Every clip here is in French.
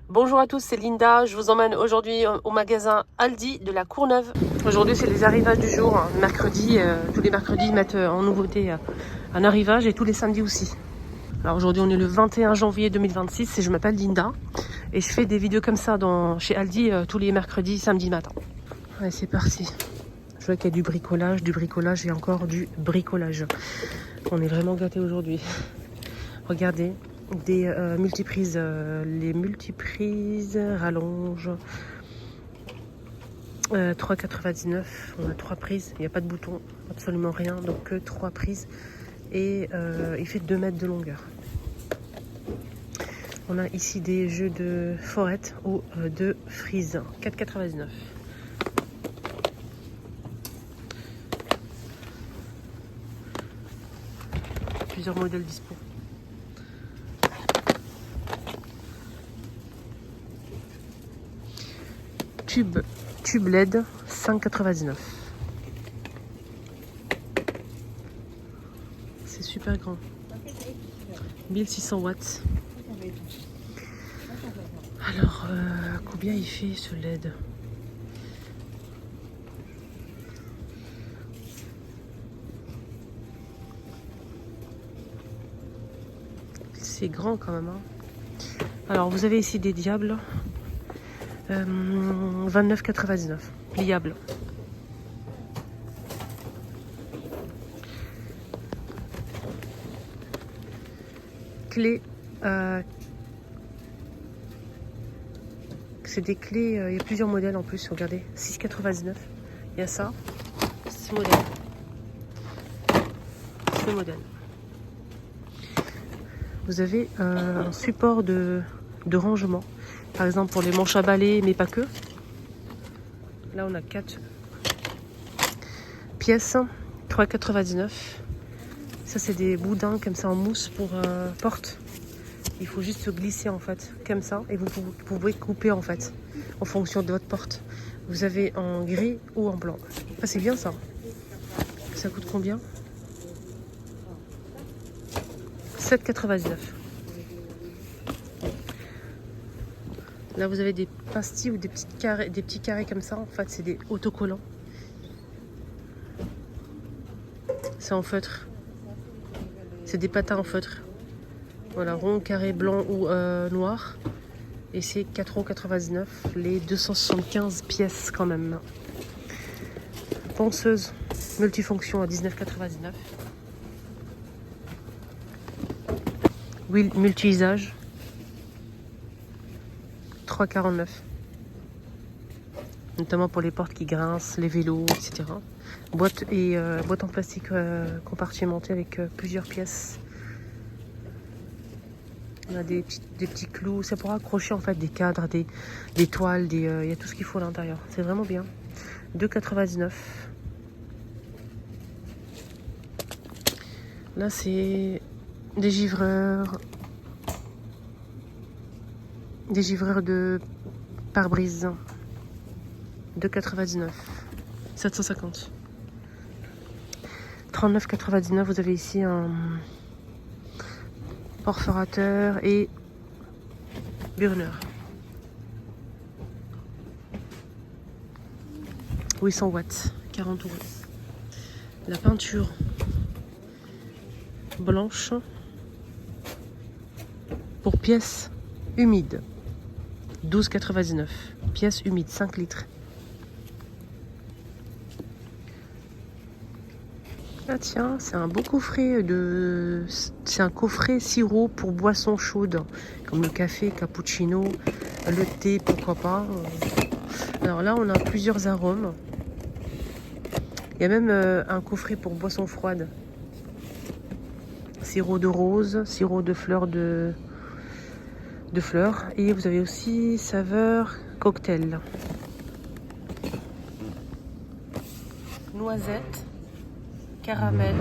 Bonjour à tous, c'est Linda. Je vous emmène aujourd'hui au magasin Aldi de la Courneuve. Aujourd'hui, c'est les arrivages du jour. Mercredi, tous les mercredis, ils mettent en nouveauté un arrivage et tous les samedis aussi. Alors aujourd'hui, on est le 21 janvier 2026 et je m'appelle Linda. Et je fais des vidéos comme ça chez Aldi tous les mercredis, samedi matin. Allez, c'est parti. Je vois qu'il y a du bricolage et encore du bricolage. On est vraiment gâtés aujourd'hui. Regardez. Des multiprises, les multiprises rallonge 3,99. On a 3 prises, il n'y a pas de bouton, absolument rien, donc que 3 prises et il fait 2 mètres de longueur. On a ici des jeux de forette ou de frise, 4,99. Plusieurs modèles dispo. Tube LED, 5,99. C'est super grand. 1600 watts. Alors, combien il fait ce LED? C'est grand quand même. Alors, vous avez ici des diables. 29,99. Pliable. Clés. C'est des clés. Il y a plusieurs modèles en plus. Regardez. 6,99. Il y a ça. Ce modèle. Ce modèle. Vous avez un support de rangement. Par exemple pour les manches à balai, mais pas que. Là, on a 4 pièces, 3,99. Ça, c'est des boudins comme ça en mousse pour porte. Il faut juste se glisser en fait, comme ça. Et vous pouvez couper en fait, en fonction de votre porte. Vous avez en gris ou en blanc. Ah, c'est bien ça. Ça coûte combien? 7,99. Là, vous avez des pastilles ou des petits carrés comme ça. En fait, c'est des autocollants. C'est en feutre. C'est des patins en feutre. Voilà, rond, carré, blanc ou noir. Et c'est 4,99 €. Les 275 pièces quand même. Ponceuse multifonction à 19,99. Huile multi-usage. 3,49. Notamment pour les portes qui grincent, les vélos, etc. Boîte en plastique compartimentée avec plusieurs pièces. On a des petits clous. Ça pourra accrocher en fait des cadres, des toiles, il y a tout ce qu'il faut à l'intérieur. C'est vraiment bien. 2,99. Là, c'est des givreurs. Des givreurs de pare-brise. 2,99. 750. 39,99. Vous avez ici un perforateur et burner. 800 watts. 40 €. La peinture blanche pour pièces humides. 12,99. Pièces humides, 5 litres. Ah tiens, c'est un beau coffret c'est un coffret sirop pour boissons chaudes, comme le café, cappuccino, le thé, pourquoi pas. Alors là, on a plusieurs arômes. Il y a même un coffret pour boissons froides. Sirop de rose, sirop de fleurs de fleurs. Et vous avez aussi saveur cocktail. Noisette. Caramel,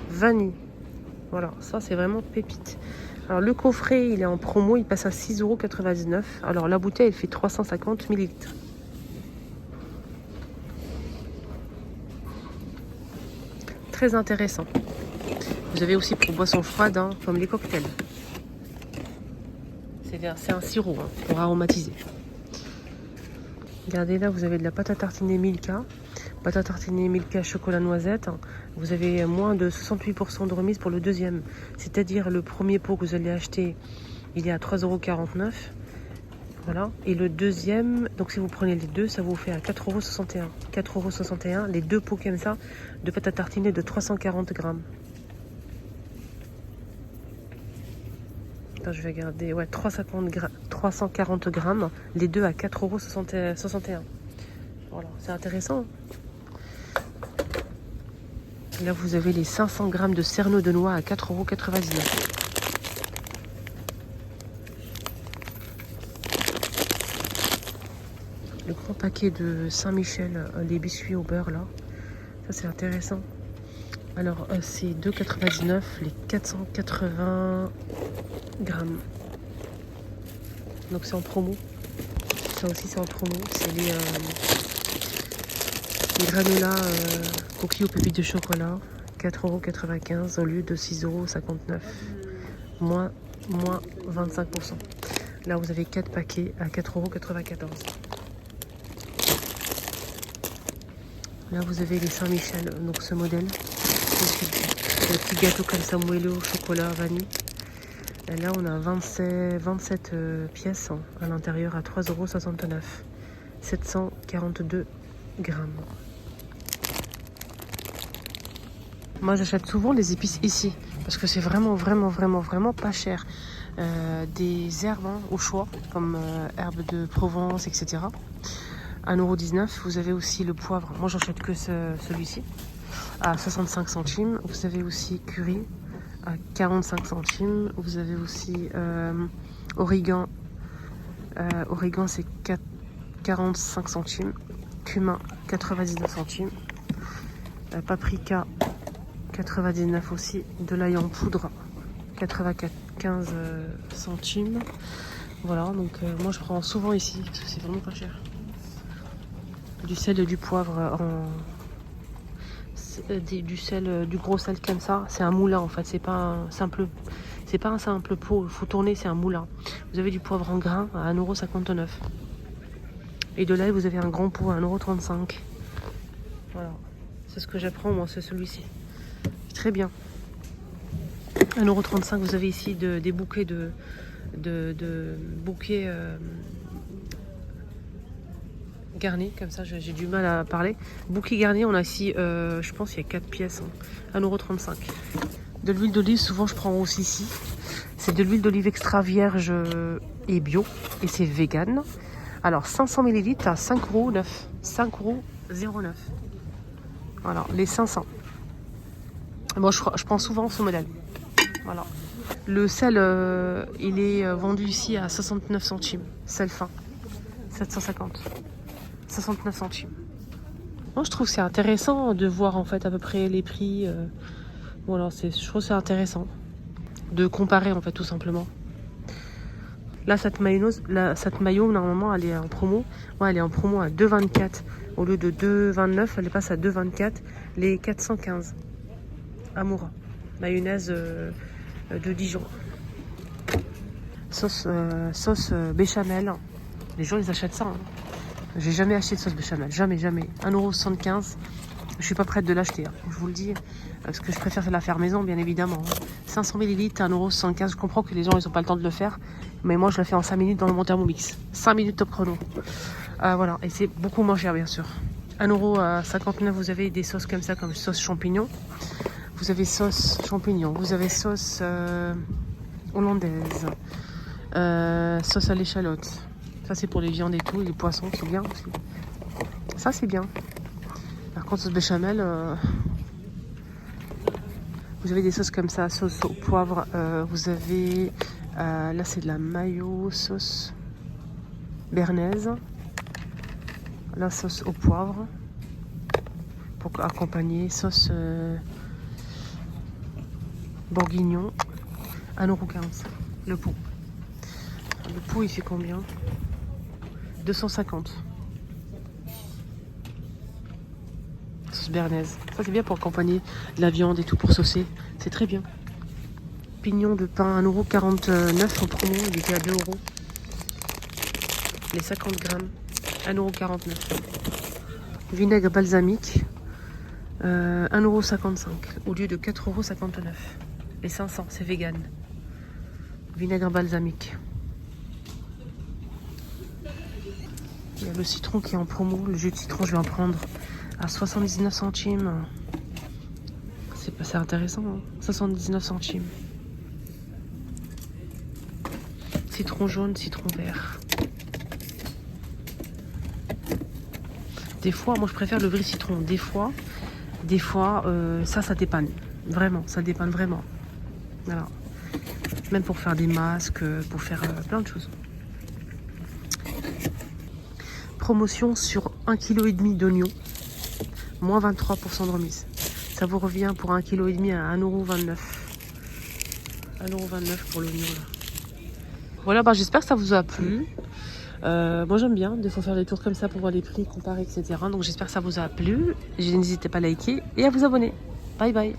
vanille. Voilà, ça c'est vraiment pépite. Alors le coffret, il est en promo, il passe à 6,99 €. Alors la bouteille, elle fait 350 ml. Très intéressant. Vous avez aussi pour boissons froides, comme les cocktails. C'est un sirop hein, pour aromatiser. Regardez là, vous avez de la pâte à tartiner Milka. Pâte à tartiner Milka chocolat noisette. Vous avez moins de 68% de remise pour le deuxième. C'est-à-dire le premier pot que vous allez acheter, il est à 3,49 €. Voilà. Et le deuxième, donc si vous prenez les deux, ça vous fait à 4,61 €. 4,61 €, les deux pots comme ça, de pâte à tartiner de 340 grammes. Attends, je vais regarder. Ouais, 340 grammes, les deux à 4,61 €. Voilà, c'est intéressant. Là, vous avez les 500 grammes de cerneau de noix à 4,99 €. Le grand paquet de Saint-Michel, les biscuits au beurre, là. Ça, c'est intéressant. Alors, c'est 2,99 € les 480 grammes. Donc, c'est en promo. Ça aussi, c'est en promo. C'est les granolas coquilles aux pépites de chocolat. 4,95 € au lieu de 6,59 €. Moins 25%. Là, vous avez 4 paquets à 4,94 €. Là, vous avez les Saint-Michel, donc ce modèle. Le petit gâteau comme ça moelleux au chocolat vanille. Et là, on a 27 pièces à l'intérieur à 3,69 €. 742 grammes. Moi, j'achète souvent les épices ici parce que c'est vraiment pas cher. Des herbes hein, au choix, comme herbes de Provence, etc. 1,19 €. Vous avez aussi le poivre. Moi, j'achète que celui-ci à 65 centimes. Vous avez aussi curry à 45 centimes. Vous avez aussi origan. Origan, c'est 45 centimes. Cumin, 99 centimes. Paprika, 99 aussi. De l'ail en poudre, 15 centimes. Voilà, donc moi je prends souvent ici parce que c'est vraiment pas cher. Du sel et du poivre du sel, du gros sel comme ça, c'est un moulin en fait, c'est pas un simple pot, il faut tourner, c'est un moulin. Vous avez du poivre en grains à 1,59 €. Et de l'ail, vous avez un grand pot à 1,35 €. Voilà, c'est ce que j'apprends moi, c'est celui-ci. Très bien. 1,35 €, vous avez ici des bouquets de bouquets garnis, comme ça j'ai du mal à parler. Bouquet garni, on a ici, je pense qu'il y a 4 pièces, hein, 1,35 €. De l'huile d'olive, souvent je prends aussi ici. C'est de l'huile d'olive extra vierge et bio, et c'est vegan. Alors 500 ml à 5,09 €. 5,09 €. Voilà, les 500. Bon, je prends souvent ce modèle. Voilà. Le sel, il est vendu ici à 69 centimes. Sel fin. 750. 69 centimes. Moi, je trouve que c'est intéressant de voir en fait à peu près les prix. Voilà, je trouve que c'est intéressant de comparer en fait tout simplement. Là, cette maillot, normalement, elle est en promo. Ouais, elle est en promo à 2,24. Au lieu de 2,29, elle passe à 2,24. Les 415. Amoura. Mayonnaise de Dijon. Sauce béchamel. Les gens, ils achètent ça. Hein. J'ai jamais acheté de sauce béchamel. Jamais. 1,75 €. Je suis pas prête de l'acheter. Hein. Je vous le dis. Parce que je préfère la faire maison, bien évidemment. 500 ml, 1,75 €. Je comprends que les gens, ils n'ont pas le temps de le faire. Mais moi, je la fais en 5 minutes dans mon Thermomix. 5 minutes top chrono. Voilà. Et c'est beaucoup moins cher, bien sûr. 1,59 €, vous avez des sauces comme ça, comme sauce champignon. Vous avez sauce champignon. Vous avez sauce hollandaise. Sauce à l'échalote. Ça, c'est pour les viandes et tout. Et les poissons, c'est bien aussi. Ça, c'est bien. Par contre, sauce béchamel... Vous avez des sauces comme ça, sauce au poivre. Vous avez, là c'est de la mayo, sauce bernaise. La sauce au poivre. Pour accompagner, sauce bourguignon. 1,15 € le pot. Le pot il fait combien? 250. Sauce bernaise. Ça c'est bien pour accompagner la viande et tout, pour saucer. C'est très bien. champignons de pain 1,49 € en promo, il était à 2 €. Les 50 grammes, 1,49 €. Vinaigre balsamique, 1,55 € au lieu de 4,59 €. Les 500, c'est vegan. Vinaigre balsamique. Il y a le citron qui est en promo. Le jus de citron, je vais en prendre à 79 centimes. C'est intéressant, hein, 79 centimes. Citron jaune, citron vert. Des fois, moi je préfère le vrai citron. Des fois, ça dépanne. Vraiment, ça dépanne vraiment. Voilà. Même pour faire des masques, pour faire plein de choses. Promotion sur 1,5 kg d'oignons. Moins 23% de remise. Ça vous revient pour 1,5 kg à 1,29 €. 1,29 € pour l'oignon. Voilà, bah, j'espère que ça vous a plu. Moi j'aime bien des fois faire des tours comme ça pour voir les prix, comparer, etc. Donc j'espère que ça vous a plu. N'hésitez pas à liker et à vous abonner. Bye bye.